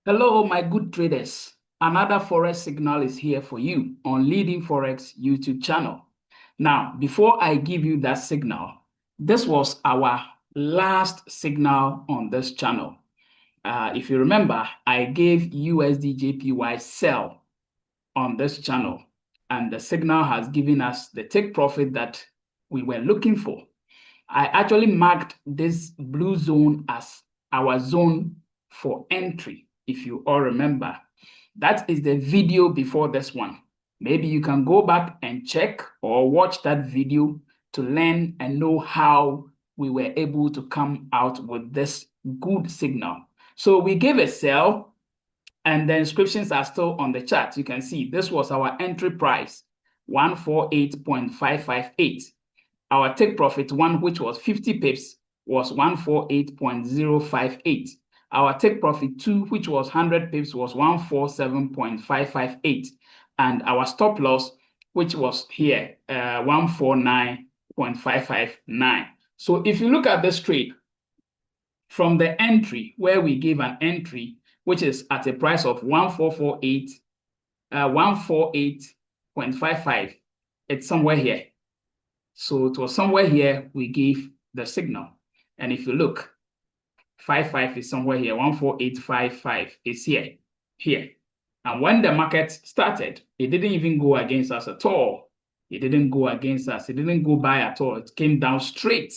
Hello, my good traders. Another Forex signal is here for you on Leading Forex YouTube channel. Now, before I give you that signal, this was our last signal on this channel. If you remember, I gave USD/JPY sell on this channel, and the signal has given us the take profit that we were looking for. I actually marked this blue zone as our zone for entry, if you all remember. That is the video before this one. Maybe you can go back and check or watch that video to learn and know how we were able to come out with this good signal. So we gave a sell, and the inscriptions are still on the chart. You can see this was our entry price, 148.558. Our take profit one, which was 50 pips, was 148.058. Our take profit two, which was 100 pips, was 147.558. And our stop loss, which was here, 149.559. So if you look at this trade, from the entry, where we gave an entry, which is at a price of 148.55, it's somewhere here. So it was somewhere here we gave the signal. And if you look, 55 is somewhere here, 14855 is here. And when the market started, it didn't even go against us at all. It didn't go against us. It didn't go by at all. It came down straight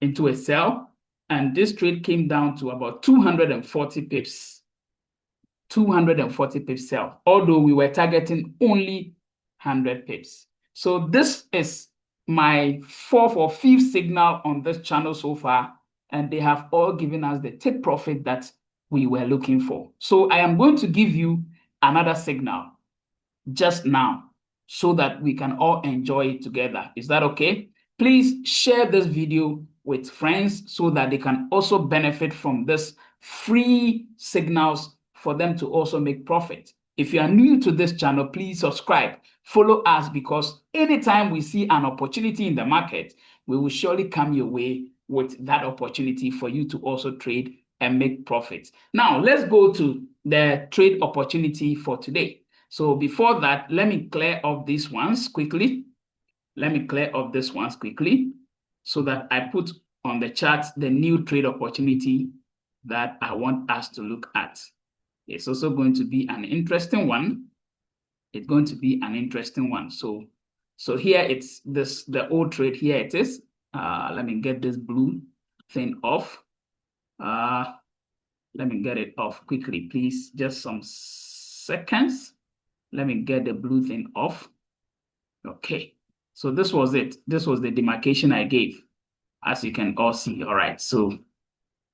into a sell. And this trade came down to about 240 pips. 240 pips sell, although we were targeting only 100 pips. So this is my fourth or fifth signal on this channel so far, and they have all given us the take profit that we were looking for. So I am going to give you another signal just now so that we can all enjoy it together. Is that okay? Please share this video with friends so that they can also benefit from this free signals for them to also make profit. If you are new to this channel, please subscribe, follow us, because anytime we see an opportunity in the market, we will surely come your way with that opportunity for you to also trade and make profits. Now, let's go to the trade opportunity for today. So before that, let me clear off these ones quickly. So that I put on the chart the new trade opportunity that I want us to look at. It's also going to be an interesting one. So here it's this, the old trade. Here it is. Let me get this blue thing off. Let me get it off quickly, please. Just some seconds. Let me get the blue thing off. Okay. So this was it. This was the demarcation I gave, as you can all see. All right. So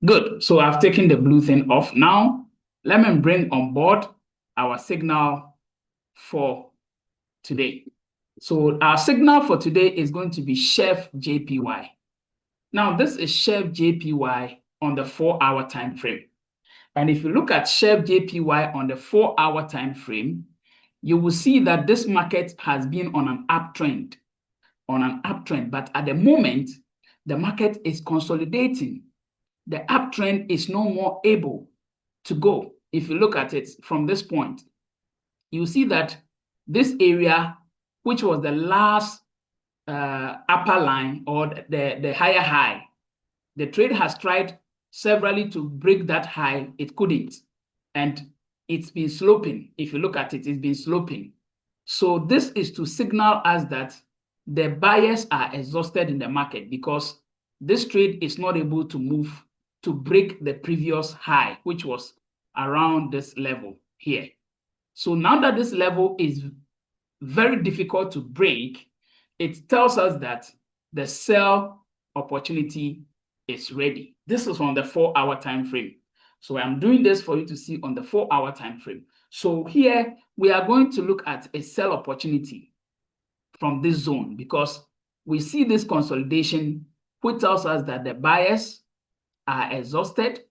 good. So I've taken the blue thing off. Now, let me bring on board our signal for today. So our signal for today is going to be CHFJPY. Now, this is CHFJPY on the 4-hour time frame. And if you look at CHFJPY on the 4-hour time frame, you will see that this market has been on an uptrend. But at the moment, the market is consolidating. The uptrend is no more able to go. If you look at it from this point, you see that this area, which was the last upper line or the higher high, the trade has tried severally to break that high. It couldn't. And it's been sloping. If you look at it, it's been sloping. So this is to signal us that the buyers are exhausted in the market, because this trade is not able to move to break the previous high, which was around this level here. So now that this level is very difficult to break, it tells us that the sell opportunity is ready. This is on the 4-hour time frame. So I'm doing this for you to see on the 4-hour time frame. So here we are going to look at a sell opportunity from this zone, because we see this consolidation, which tells us that the buyers are exhausted,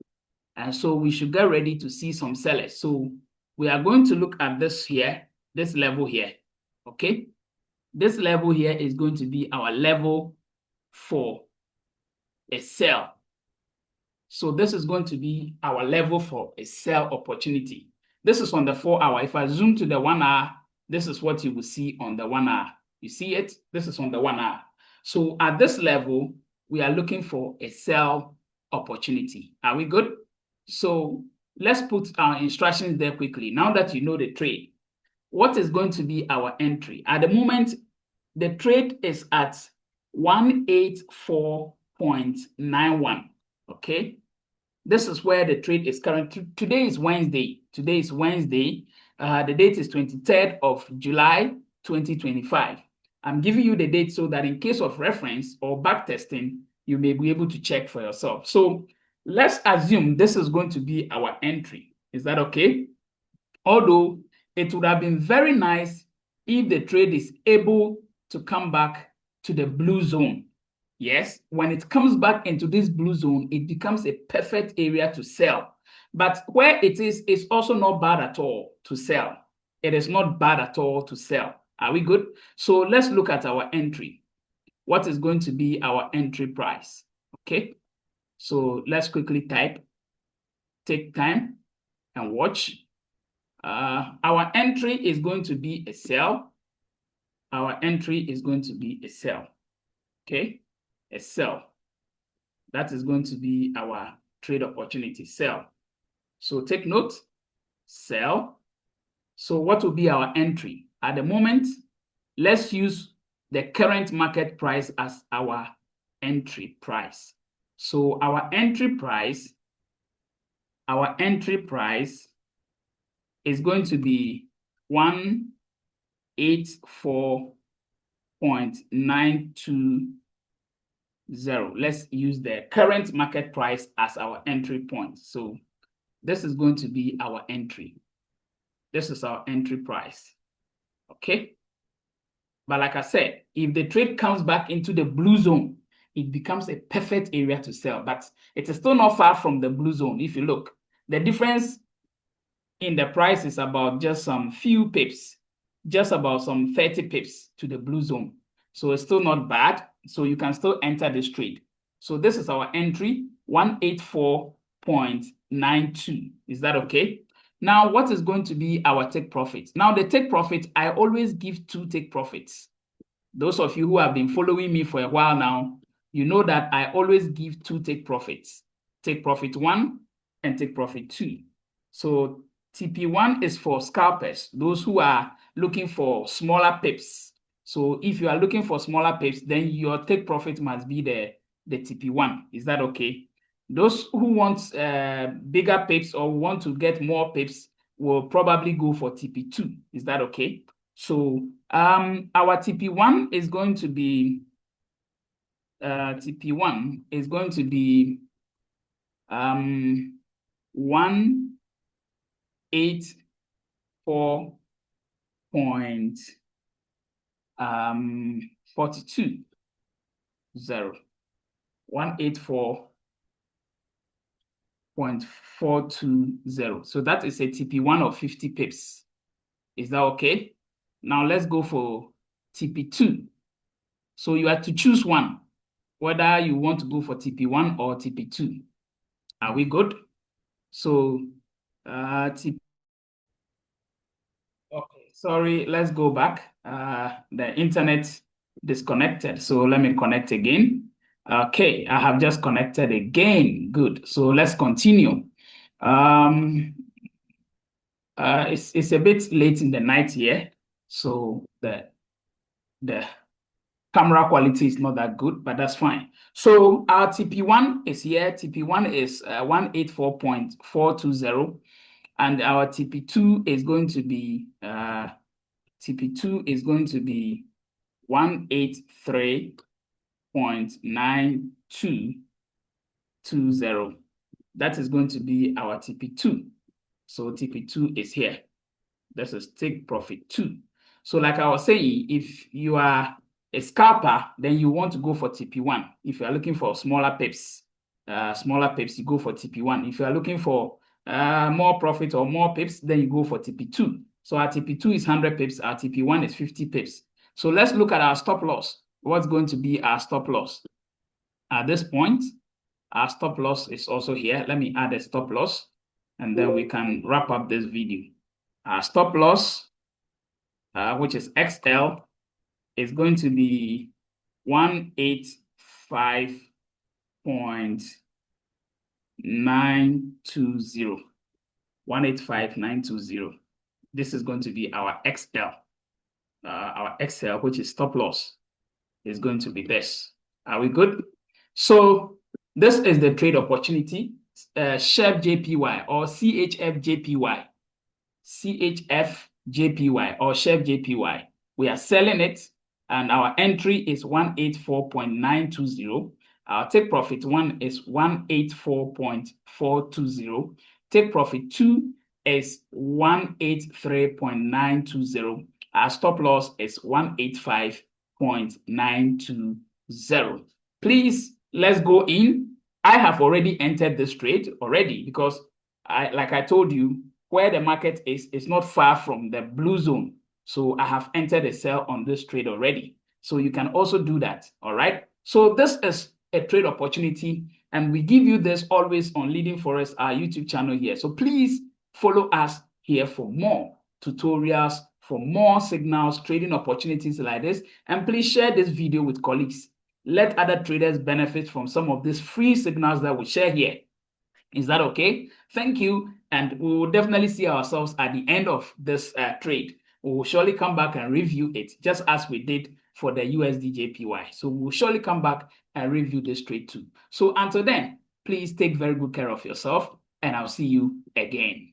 and so we should get ready to see some sellers. So we are going to look at this here, this level here, okay? This level here is going to be our level for a sell. So this is going to be our level for a sell opportunity. This is on the 4 hour. If I zoom to the 1 hour, this is what you will see on the 1 hour. You see it? This is on the 1 hour. So at this level, we are looking for a sell opportunity. Are we good? So let's put our instructions there quickly. Now that you know the trade, what is going to be our entry? At the moment, the trade is at 184.91. Okay, this is where the trade is currently. Today is Wednesday. The date is 23rd of July 2025. I'm giving you the date so that in case of reference or back testing, you may be able to check for yourself. So let's assume this is going to be our entry. Is that okay? Although it would have been very nice if the trade is able to come back to the blue zone. Yes, when it comes back into this blue zone, it becomes a perfect area to sell. But where it is, it's also not bad at all to sell. It is not bad at all to sell. Are we good? So let's look at our entry. What is going to be our entry price? Okay, so let's quickly type, take time and watch. Our entry is going to be a sell. Our entry is going to be a sell. Okay, a sell. That is going to be our trade opportunity, sell. So take note, sell. So what will be our entry? At the moment, let's use the current market price as our entry price. So our entry price is going to be 184.920. Let's use the current market price as our entry point. So this is going to be our entry. This is our entry price. Okay. But like I said, if the trade comes back into the blue zone, it becomes a perfect area to sell. But it is still not far from the blue zone. If you look, the difference in the price is about just some few pips, just about some 30 pips to the blue zone. So it's still not bad. So you can still enter this trade. So this is our entry, 184.92. Is that okay? Now, what is going to be our take profit? Now, the take profit, I always give 2 take profits. Those of you who have been following me for a while now, you know that I always give 2 take profits. Take profit 1 and take profit 2. So TP1 is for scalpers, those who are looking for smaller pips. So if you are looking for smaller pips, then your take profit must be the TP1. Is that okay? Those who want bigger pips or want to get more pips will probably go for TP2. Is that okay? So our TP1 is going to be 184.42. 184.420. So that is a TP1 of 50 pips. Is that okay? Now let's go for TP2. So you have to choose one, whether you want to go for TP1 or TP2. Are we good? So okay, sorry, let's go back. The internet disconnected, so let me connect again. Okay, I have just connected again. Good. So let's continue. It's a bit late in the night here, so the camera quality is not that good, but that's fine. So our TP1 is here. TP1 is 184.420, and our TP2 is going to be 183.9220. That is going to be our TP2. So TP2 is here. This is take profit 2. So like I was saying, if you are a scalper, then you want to go for TP1. If you are looking for smaller pips, you go for TP1. If you are looking for more profit or more pips, then you go for TP2. So our TP2 is 100 pips, our TP1 is 50 pips. So let's look at our stop loss. What's going to be our stop loss? At this point, Our stop loss is also here. Let me add a stop loss, and then we can wrap up this video. Our stop loss, which is XL, is going to be 185.920. 185.920. This is going to be our XL. Our XL, which is stop loss, is going to be this. Are we good? So this is the trade opportunity, CHFJPY or CHFJPY. CHFJPY or CHFJPY. We are selling it, and our entry is 184.920. Our take profit 1 is 184.420. Take profit 2 is 183.920. Our stop loss is 185.920. Please, let's go in. I have already entered this trade already because like I told you, where the market is not far from the blue zone. So I have entered a sell on this trade already. So you can also do that, all right? So this is a trade opportunity, and we give you this always on Leading Forex, our YouTube channel here. So please follow us here for more tutorials, for more signals, trading opportunities like this, and please share this video with colleagues. Let other traders benefit from some of these free signals that we share here. Is that okay? Thank you. And we will definitely see ourselves at the end of this trade. We will surely come back and review it, just as we did for the USD/JPY. So we will surely come back and review this trade too. So until then, please take very good care of yourself, and I'll see you again.